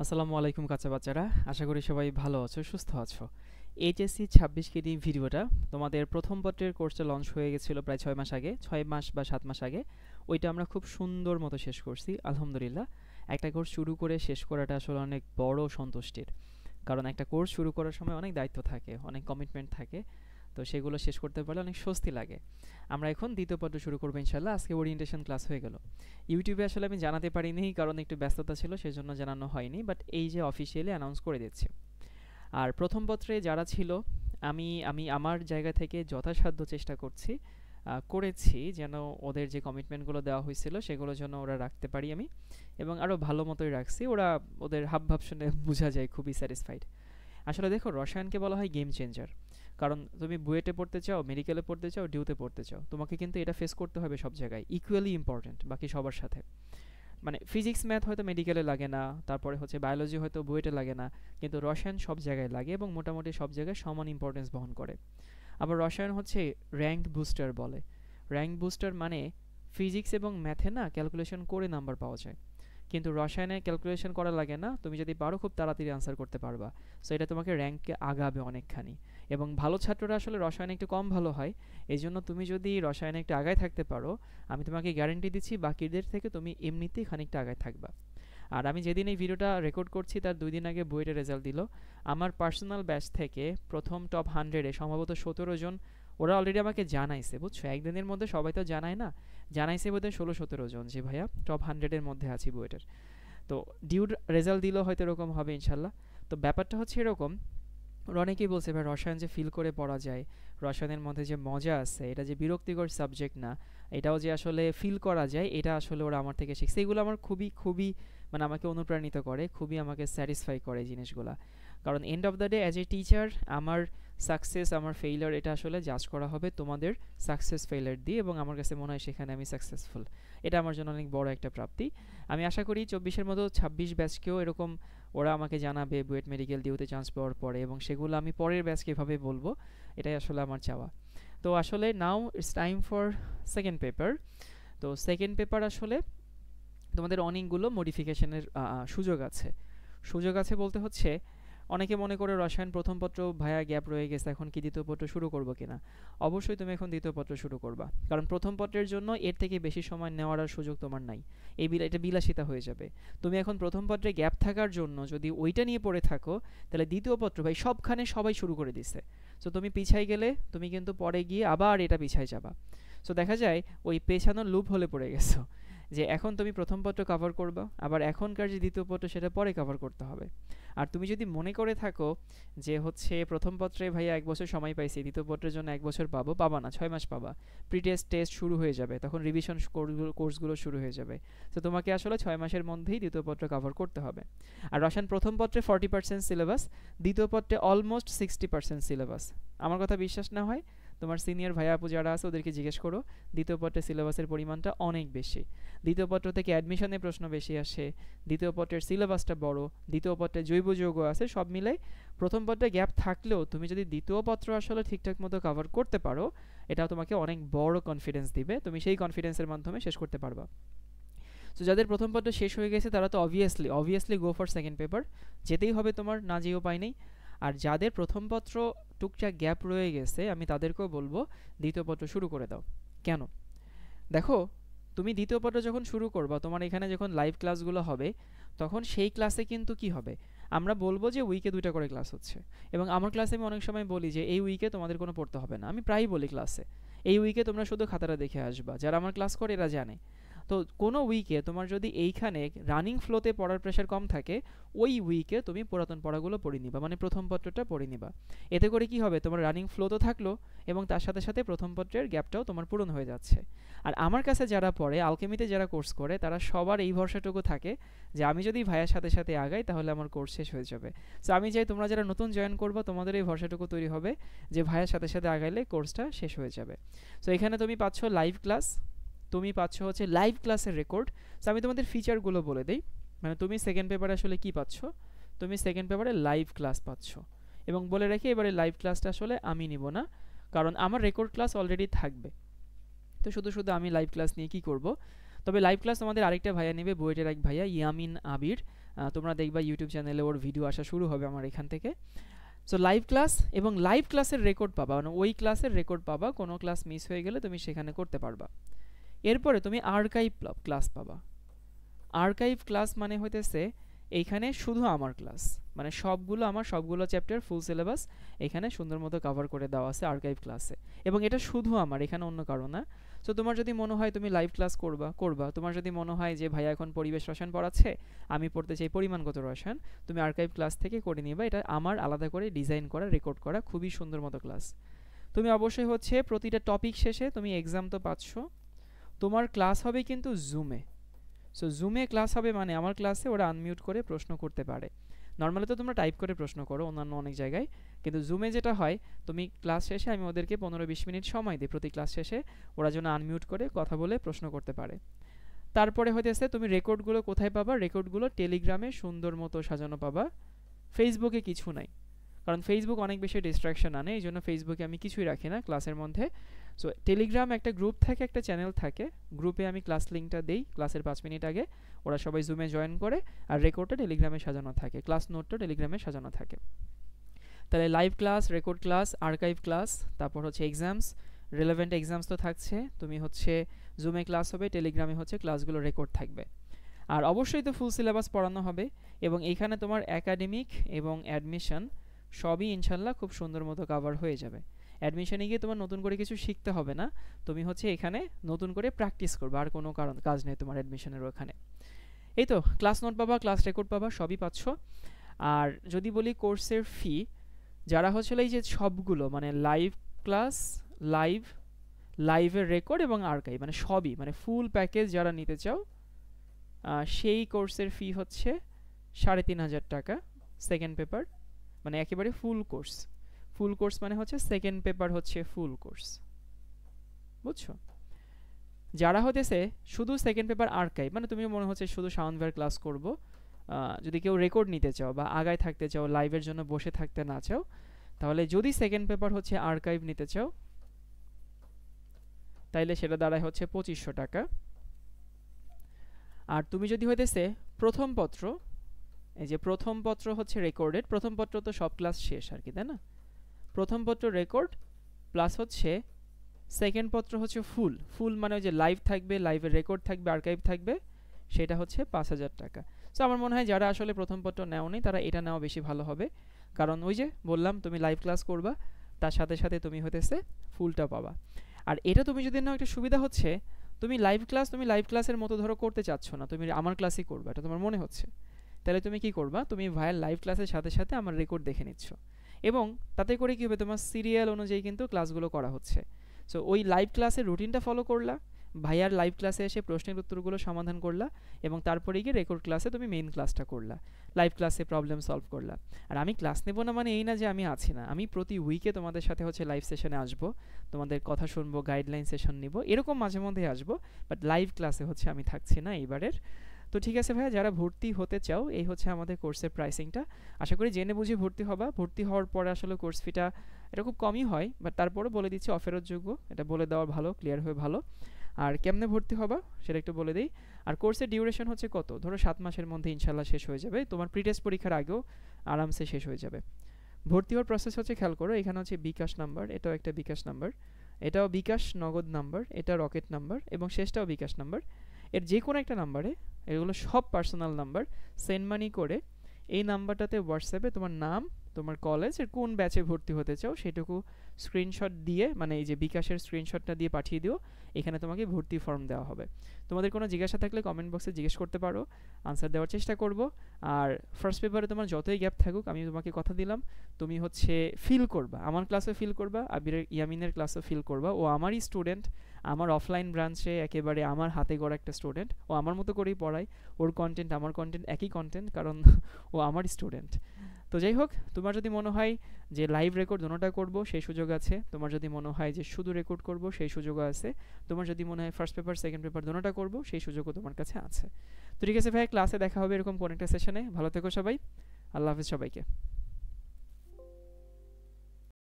আসসালামু আলাইকুম কাঁচা বাচ্চারা, আশা করি সবাই ভালো আছো, সুস্থ আছো। এইচএসসি 26 কেডি ভিডিওটা তোমাদের প্রথম পত্রের কোর্সটা লঞ্চ হয়ে গেছিলো প্রায় 6 মাস আগে, 6 মাস বা 7 মাস আগে। ওইটা আমরা খুব সুন্দর মতো শেষ করছি আলহামদুলিল্লাহ। একটা কোর্স শুরু করে শেষ করাটা আসলে অনেক বড় সন্তুষ্টির, কারণ একটা কোর্স শুরু করার সময় অনেক দায়িত্ব থাকে, অনেক কমিটমেন্ট থাকে। তো সেগুলো শেষ করতে পারলে অনেক স্বস্তি লাগে। আমরা এখন দ্বিতীয় পত্র শুরু করবো ইনশাল্লাহ। আজকে ওরিয়েন্টেশন ক্লাস হয়ে গেল। ইউটিউবে আসলে আমি জানাতে পারিনি, কারণ একটু ব্যস্ততা ছিল, সেজন্য জানানো হয়নি, বাট এই যে অফিসিয়ালি অ্যানাউন্স করে দিচ্ছি। আর প্রথম পত্রে যারা ছিল, আমি আমি আমার জায়গা থেকে যথাসাধ্য চেষ্টা করেছি যেন ওদের যে কমিটমেন্টগুলো দেওয়া হয়েছিল সেগুলো যেন ওরা রাখতে পারি আমি, এবং আরও ভালো মতোই রাখছি। ওদের হাবভাব শুনে বোঝা যায় খুবই স্যাটিসফাইড। আসলে দেখো, রসায়নকে বলা হয় গেম চেঞ্জার। কারণ তুমি বুয়েটে পড়তে চাও, মেডিকেলে পড়তে চাও, ডিউতে পড়তে চাও, তোমাকে কিন্তু এটা ফেস করতে হবে সব জায়গায়, ইকুয়ালি ইম্পর্ট্যান্ট বাকি সবার সাথে। মানে ফিজিক্স ম্যাথ হয়তো মেডিকেলে লাগে না, তারপরে হচ্ছে বায়োলজি হয়তো বুয়েটে লাগে না, কিন্তু রসায়ন সব জায়গায় লাগে এবং মোটামুটি সব জায়গায় সমান ইম্পর্টেন্স বহন করে। আবার রসায়ন হচ্ছে র্যাঙ্ক বুস্টার বলে। র্যাঙ্ক বুস্টার মানে ফিজিক্স এবং ম্যাথে না ক্যালকুলেশন করে নাম্বার পাওয়া যায়, কিন্তু রসায়নে ক্যালকুলেশন করা লাগে না, তুমি যদি পারো খুব তাড়াতাড়ি আনসার করতে পারবা। সো এটা তোমাকে র্যাঙ্ককে আগাবে অনেকখানি। এবং ভালো ছাত্ররা আসলে রসায়নে একটু কম ভালো হয়, এই জন্য তুমি যদি রসায়নে একটু আগায় থাকতে পারো, আমি তোমাকে গ্যারেন্টি দিচ্ছি বাকিদের থেকে তুমি এমনিতেই খানিকটা আগায় থাকবা। আর আমি যেদিন এই ভিডিওটা রেকর্ড করছি তার 2 দিন আগে বুয়েটের রেজাল্ট দিল। আমার পার্সোনাল ব্যাচ থেকে প্রথম টপ 100-এ সম্ভবত 17 জন। ওরা অলরেডি আমাকে জানাইছে, বুঝছো, একদিনের মধ্যে সবাই তো জানায় না। জানাইছে বোধহয় 16-17 জন যে ভাইয়া টপ 100-এর মধ্যে আছি বুয়েটের। তো ডিউর রেজাল্ট দিলেও হয়তো এরকম হবে ইনশাল্লাহ। তো ব্যাপারটা হচ্ছে এরকম, ওরা অনেকেই বলছে ভাই রসায়ন যে ফিল করে পড়া যায়, রসায়নের মধ্যে যে মজা আছে, এটা যে বিরক্তিকর সাবজেক্ট না, এটাও যে আসলে ফিল করা যায়, এটা আসলে ওরা আমার থেকে শিখছে। এগুলো আমার খুবই খুবই মানে আমাকে অনুপ্রাণিত করে, খুবই আমাকে স্যাটিসফাই করে এই জিনিসগুলা। কারণ end of the day as a teacher, আমার সাকসেস আমার ফেইলিওর এটা আসলে জাজ করা হবে তোমাদের সাকসেস ফেইলিওর দিয়ে, এবং আমার কাছে মনে হয় সেখানে আমি সাকসেসফুল। এটা আমার জন্য অনেক বড় একটা প্রাপ্তি। আমি আশা করি 24-এর মতো 26 ব্যাচকেও এরকম ওরা আমাকে জানাবে বুয়েট মেডিকেল ডিউতে চান্স পাওয়ার পরে, এবং সেগুলো আমি পরের ব্যাচকে এভাবে বলবো। এটাই আসলে আমার চাওয়া। তো আসলে now it's time for second paper. তো সেকেন্ড পেপার আসলে তোমাদের অনেকগুলো মডিফিকেশনের সুযোগ আছে বলতে হচ্ছে, অনেকে মনে করে রসায়ন প্রথম পত্র ভায়া গ্যাপ রয়ে গেছে, এখন কি দ্বিতীয় পত্র শুরু করবো কিনা। অবশ্যই তুমি এখন দ্বিতীয় পত্র শুরু করবা, কারণ প্রথম পত্রের জন্য এর থেকে বেশি সময় নেওয়ার আর সুযোগ তোমার নাই। এটা বিলাসিতা হয়ে যাবে। তুমি এখন প্রথম পত্রে গ্যাপ থাকার জন্য যদি ওইটা নিয়ে পড়ে থাকো, তাহলে দ্বিতীয় পত্র ভাই সবখানে সবাই শুরু করে দিছে। সো তুমি পিছাই গেলে তুমি কিন্তু পরে গিয়ে আবার এটা পিছাই যাবা। সো দেখা যায় ওই পেছানোর লুপ হলে পড়ে গেছো, যে এখন তুমি প্রথম পত্র কভার করবা, আবার এখনকার যে দ্বিতীয় পত্র সেটা পরে কভার করতে হবে। আর তুমি যদি মনে করে থাকো যে হচ্ছে প্রথম পত্রে ভাইয়া 1 বছর সময় পাইছি, দ্বিতীয় পত্রের জন্য 1 বছর পাবো, পাবা না, 6 মাস পাবা। প্রি টেস্ট টেস্ট শুরু হয়ে যাবে, তখন রিভিশন কোর্সগুলো শুরু হয়ে যাবে। তো তোমাকে আসলে 6 মাসের মধ্যেই দ্বিতীয় পত্র কভার করতে হবে। আর রসায়ন প্রথম পত্রে 40% সিলেবাস, দ্বিতীয় পত্রে অলমোস্ট 60% সিলেবাস। আমার কথা বিশ্বাস না হয় তোমার সিনিয়র ভাইয়া আপু যারা আছে ওদেরকে জিজ্ঞেস করো, দ্বিতীয় পত্রে সিলেবাসের পরিমাণটা অনেক বেশি। দ্বিতীয় পত্র থেকে অ্যাডমিশনের প্রশ্ন বেশি আসে, দ্বিতীয় পত্রের সিলেবাসটা বড়, দ্বিতীয় পত্রে জৈব যৌগ আছে, সব মিলে প্রথম পত্রে গ্যাপ থাকলেও তুমি যদি দ্বিতীয় পত্র আসলে ঠিকঠাক মতো কভার করতে পারো, এটা তোমাকে অনেক বড় কনফিডেন্স দিবে, তুমি সেই কনফিডেন্সের মাধ্যমে শেষ করতে পারবা। তো যাদের প্রথম পত্র শেষ হয়ে গেছে তারা তো obviously go for second paper, যেতেই হবে তোমার, না যেও পাই নেই। আর যাদের প্রথম পত্র টুকটাক গ্যাপ রয়ে গেছে, আমি তাদেরকেও বলবো দ্বিতীয় পত্র শুরু করে দাও। কেন? দেখো, তুমি দ্বিতীয় পত্র যখন শুরু করবা, তোমার এখানে যখন লাইভ ক্লাসগুলো হবে, তখন সেই ক্লাসে কিন্তু কি হবে, আমরা বলবো যে উইকে 2টা করে ক্লাস হচ্ছে। এবং আমার ক্লাসে আমি অনেক সময় বলি যে এই উইকে তোমাদের কোনো পড়তে হবে না, আমি প্রায়ই বলি ক্লাসে, এই উইকে তোমরা শুধু খাতাটা দেখে আসবা। যারা আমার ক্লাস করে এরা জানে। তো কোনো উইকে তোমার যদি এইখানে রানিং ফ্লোতে পড়ার প্রেশার কম থাকে, ওই উইকে তুমি পুরাতন পড়াগুলো পড়ে নিবা, মানে প্রথম পত্রটা পড়ে নিবা। এতে করে কি হবে, তোমার রানিং ফ্লো তো থাকলো, এবং তার সাথে সাথে প্রথম পত্রের গ্যাপটাও তোমার পূরণ হয়ে যাচ্ছে। আর আমার কাছে যারা পড়ে, আলকেমিতে যারা কোর্স করে, তারা সবার এই ভরসাটুকু থাকে যে আমি যদি ভাইয়ের সাথে সাথে আগাই তাহলে আমার কোর্স শেষ হয়ে যাবে। সো আমি চাই তোমরা যারা নতুন জয়েন করবো তোমাদের এই ভরসাটুকু তৈরি হবে যে ভাইয়ের সাথে সাথে আগাইলে কোর্সটা শেষ হয়ে যাবে। সো এখানে তুমি পাচ্ছ লাইভ ক্লাস, তুমি পাচ্ছ হচ্ছে লাইভ ক্লাসের রেকর্ড। সো আমি তোমাদের ফিচারগুলো বলে দিই। মানে তুমি সেকেন্ড পেপারে আসলে কি পাচ্ছ, তুমি সেকেন্ড পেপারে লাইভ ক্লাস পাচ্ছ। এবং বলে রাখি, এবারে লাইভ ক্লাসটা আসলে আমি নিব না, কারণ আমার রেকর্ড ক্লাস অলরেডি থাকবে। তো শুধু শুধু আমি লাইভ ক্লাস নিয়ে কি করব। তবে লাইভ ক্লাস আমাদের আরেকটা ভাইয়া নেবে, বুয়েটের এক ভাইয়া ইয়ামিন আবির। তোমরা দেখবা ইউটিউব চ্যানেলে ওর ভিডিও আসা শুরু হবে আমার এখান থেকে। সো লাইভ ক্লাস এবং লাইভ ক্লাসের রেকর্ড পাবা, মানে ওই ক্লাসের রেকর্ড পাবা, কোনো ক্লাস মিস হয়ে গেলে তুমি সেখানে করতে পারবা। এরপরে তুমি আর্কাইভ ক্লাস পাবা। আর্কাইভ ক্লাস মানে হইতেছে এইখানে শুধু আমার ক্লাস, মানে সবগুলো চ্যাপ্টার ফুল সিলেবাস এখানে সুন্দর মতো কভার করে দেওয়া আছে আর্কাইভ ক্লাসে, এবং এটা শুধু আমার, এখানে অন্য কারো না। সো তোমার যদি মনে হয় তুমি লাইভ ক্লাস করবা, তোমার যদি মনে হয় যে ভাইয়া এখন পরিবেশ রসায়ন পড়াচ্ছে, আমি পড়তে চাই পরিমাণগত রসায়ন, তুমি আর্কাইভ ক্লাস থেকে করে নিবা। এটা আমার আলাদা করে ডিজাইন করা, রেকর্ড করা খুবই সুন্দর মতো ক্লাস। তুমি অবশ্যই হচ্ছে প্রতিটা টপিক শেষে তুমি এক্সাম তো পাচ্ছ, তোমার ক্লাস হবে কিন্তু জুমে। সো জুমে ক্লাস হবে মানে আমার ক্লাসে ওরা আনমিউট করে প্রশ্ন করতে পারে। নর্মালি তো তোমরা টাইপ করে প্রশ্ন করো অন্যান্য অনেক জায়গায়, কিন্তু জুমে যেটা হয় তুমি ক্লাস শেষে, আমি ওদেরকে 15-20 মিনিট সময় দিই প্রতি ক্লাস শেষে, ওরা যেন আনমিউট করে কথা বলে প্রশ্ন করতে পারে। তারপরে হইতেছে তুমি রেকর্ডগুলো কোথায় পাবা? রেকর্ডগুলো টেলিগ্রামে সুন্দর মতো সাজানো পাবা, ফেসবুকে কিছু নাই, কারণ ফেসবুক অনেক বেশি ডিস্ট্রাকশন আনে, এই জন্য ফেসবুকে আমি কিছুই রাখি না ক্লাসের মধ্যে। সো টেলিগ্রাম একটা গ্রুপ থাকে, একটা চ্যানেল থাকে, গ্রুপে আমি ক্লাস লিঙ্কটা দেই ক্লাসের 5 মিনিট আগে, ওরা সবাই জুমে জয়েন করে, আর রেকর্ডটা টেলিগ্রামে সাজানো থাকে, ক্লাস নোটটা টেলিগ্রামে সাজানো থাকে। তাহলে live class, record class, archive class, তারপর হচ্ছে এক্সামস, রিলেভেন্ট এক্সামস তো থাকছে, তুমি হচ্ছে জুমে ক্লাস হবে, টেলিগ্রামে হচ্ছে ক্লাসগুলো রেকর্ড থাকবে। আর অবশ্যই তো ফুল সিলেবাস পড়ানো হবে, এবং এইখানে তোমার একাডেমিক এবং অ্যাডমিশন সবই ইনশাল্লাহ খুব সুন্দর মতো কভার হয়ে যাবে। অ্যাডমিশনে গিয়ে তোমার নতুন করে কিছু শিখতে হবে না, তুমি হচ্ছে এখানে নতুন করে প্র্যাকটিস করবে, আর কোনো কাজ নেই তোমার অ্যাডমিশনের ওখানে। এই তো ক্লাস নোট পাবা, ক্লাস রেকর্ড পাবা, সবই পাচ্ছ। আর যদি বলি কোর্সের ফি, যারা হচ্ছে এই যে সবগুলো মানে লাইভ ক্লাস, লাইভের রেকর্ড এবং আর্কাইভ, মানে সবই, মানে ফুল প্যাকেজ যারা নিতে চাও, সেই কোর্সের ফি হচ্ছে 3,500 টাকা সেকেন্ড পেপার, মানে একেবারে ফুল কোর্স মানে হচ্ছে সেকেন্ড পেপার হচ্ছে ফুল কোর্স, বুঝছো? যারা হতেছে শুধু সেকেন্ড পেপার আর্কাইভ, মানে তুমি মনে হচ্ছে শুধু সাউন্ড ওয়্যার ক্লাস করব, যদি কেউ রেকর্ড নিতে চাও বা আগায় থাকতে চাও, লাইভের জন্য বসে থাকতে না চাও, তাহলে যদি সেকেন্ড পেপার হচ্ছে আর্কাইভ নিতে চাও, তাইলে সেটা দাঁড়ায় হচ্ছে 2500 টাকা। আর তুমি যদি হইতেছে প্রথম পত্র, এই যে প্রথম পত্র হচ্ছে রেকর্ডেড, প্রথম পত্র তো সব ক্লাস শেষ আর কি, তাই না? প্রথম পত্র রেকর্ড প্লাস হচ্ছে সেকেন্ড পত্র হচ্ছে ফুল মানে ওই যে লাইভ থাকবে, লাইভের রেকর্ড থাকবে, আর্কাইভ থাকবে, সেটা হচ্ছে 5,000 টাকা। সো আমার মনে হয় যারা আসলে প্রথম পত্র নেওনি তারা এটা নেওয়া বেশি ভালো হবে, কারণ ওই যে বললাম তুমি লাইভ ক্লাস করবা, তার সাথে সাথে তুমি হইতেছে ফুলটা পাবা। আর এটা তুমি যদি নাও, একটা সুবিধা হচ্ছে তুমি লাইভ ক্লাসের মতো ধরো করতে চাচ্ছ না, তুমি আমার ক্লাসই করবা, এটা তোমার মনে হচ্ছে, তাহলে তুমি কি করবা, তুমি ভাইয়ের লাইভ ক্লাসের সাথে সাথে আমার রেকর্ড দেখে নিচ্ছ, এবং তাতে করে কি হবে, তোমার সিরিয়াল অনুযায়ী কিন্তু ক্লাসগুলো করা হচ্ছে। সো ওই লাইভ ক্লাসের রুটিনটা ফলো করলা, ভাইয়ার লাইভ ক্লাসে এসে প্রশ্নের উত্তরগুলো সমাধান করলা, এবং তারপরে গিয়ে রেকর্ড ক্লাসে তুমি মেইন ক্লাসটা করলা, লাইভ ক্লাসে প্রবলেম সলভ করলা। আর আমি ক্লাস নেব না মানে এই না যে আমি আছি না, আমি প্রতি উইকে তোমাদের সাথে হচ্ছে লাইভ সেশনে আসবো, তোমাদের কথা শুনবো, গাইডলাইন সেশন নিব, এরকম মাঝে মধ্যে আসবো, বাট লাইভ ক্লাসে হচ্ছে আমি থাকছি না এইবারের। তো ঠিক আছে ভাইয়া, যারা ভর্তি হতে চাও, এই হচ্ছে আমাদের কোর্সের প্রাইসিংটা, আশা করি জেনে বুঝে ভর্তি হবা। ভর্তি হওয়ার পরে আসলে কোর্স ফিটা এটা খুব কমই হয়, বাট তারপরও বলে দিচ্ছি অফেরতযোগ্য, এটা বলে দেওয়া ভালো, ক্লিয়ার হয়ে ভালো। আর কেমনে ভর্তি হবা সেটা একটু বলে দিই। আর কোর্সের ডিউরেশন হচ্ছে কত, ধরো 7 মাসের মধ্যে ইনশাল্লাহ শেষ হয়ে যাবে, তোমার প্রি-টেস্ট পরীক্ষার আগেও আরামসে শেষ হয়ে যাবে। ভর্তি হওয়ার প্রসেস হচ্ছে, খেয়াল করো, এখানে হচ্ছে বিকাশ নাম্বার, এটাও একটা বিকাশ নাম্বার, এটাও বিকাশ নগদ নাম্বার, এটা রকেট নাম্বার, এবং শেষটাও বিকাশ নাম্বার। এর যে কোনো একটা নাম্বারে, এগুলো সব পার্সোনাল নাম্বার, সেন্ড মানি করে এই নাম্বারটাতে হোয়াটসঅ্যাপে তোমার নাম, তোমার কলেজের কোন ব্যাচে ভর্তি হতে চাও সেটুকু স্ক্রিনশট দিয়ে, মানে এই যে বিকাশের স্ক্রিনশটটা দিয়ে পাঠিয়ে দিও, এখানে তোমাকে ভর্তি ফর্ম দেওয়া হবে। তোমাদের কোনো জিজ্ঞাসা থাকলে কমেন্ট বক্সে জিজ্ঞেস করতে পারো, আনসার দেওয়ার চেষ্টা করব। আর ফার্স্ট পেপারে তোমার যতই গ্যাপ থাকুক, আমি তোমাকে কথা দিলাম, তুমি হচ্ছে ফিল করবা, আমার ক্লাসে ফিল করবা, আবিরের ইয়ামিনের ক্লাসে ফিল করবা, ও আমারই স্টুডেন্ট, আমার অফলাইন ব্রাঞ্চে একেবারে আমার হাতে গড়া একটা স্টুডেন্ট, ও আমার মতো করেই পড়ায়, ওর কন্টেন্ট আমার কন্টেন্ট একই কন্টেন্ট, কারণ ও আমার স্টুডেন্ট। তো যাই হোক, তোমার যদি মনে হয় যে লাইভ রেকর্ড দুটোটা করব সেই সুযোগ আছে, তোমার যদি মনে হয় যে শুধু রেকর্ড করব সেই সুযোগও আছে, তোমার যদি মনে হয় ফার্স্ট পেপার সেকেন্ড পেপার দুটোটা করব সেই সুযোগও তোমার কাছে আছে। তো ঠিক আছে ভাই, ক্লাসে দেখা হবে এরকম কোন একটা সেশনে। ভালো থেকো সবাই, আল্লাহ হাফেজ সবাইকে।